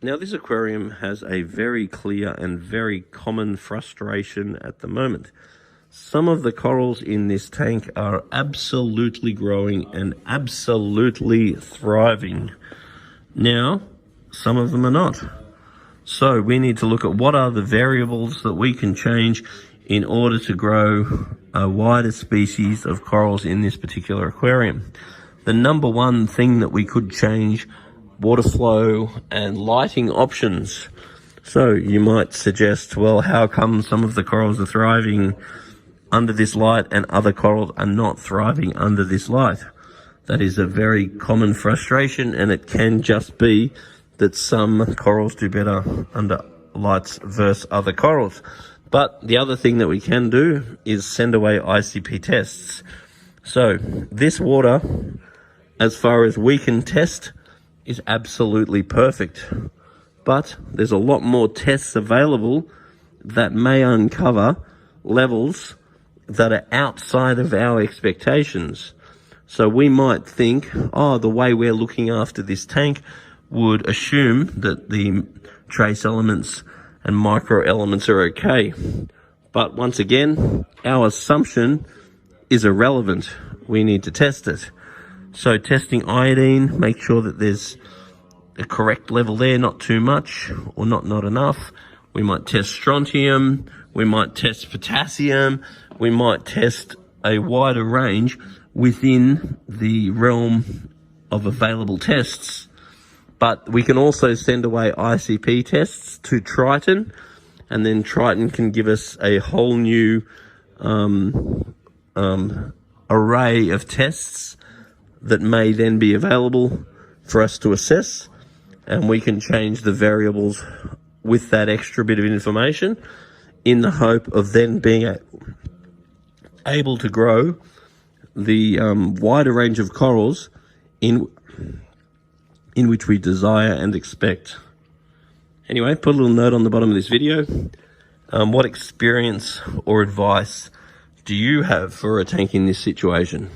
Now, this aquarium has a very clear and very common frustration at the moment. Some of the corals in this tank are absolutely growing and absolutely thriving. Now, some of them are not. So we need to look at what are the variables that we can change in order to grow a wider species of corals in this particular aquarium. The number one thing that we could change: water flow and lighting options. So you might suggest, well, how come some of the corals are thriving under this light and other corals are not thriving under this light? That is a very common frustration, and it can just be that some corals do better under lights versus other corals. But the other thing that we can do is send away ICP tests. So this water, as far as we can test, is absolutely perfect. But there's a lot more tests available that may uncover levels that are outside of our expectations. So we might think, oh, the way we're looking after this tank would assume that the trace elements and micro elements are okay. But once again, our assumption is irrelevant. We need to test it. So testing iodine, make sure that there's a correct level there, not too much or not enough. We might test strontium, we might test potassium, we might test a wider range within the realm of available tests. But we can also send away ICP tests to Triton, and then Triton can give us a whole new array of tests that may then be available for us to assess, and we can change the variables with that extra bit of information in the hope of then being able to grow the wider range of corals in which we desire and expect. Anyway, put a little note on the bottom of this video. What experience or advice do you have for a tank in this situation?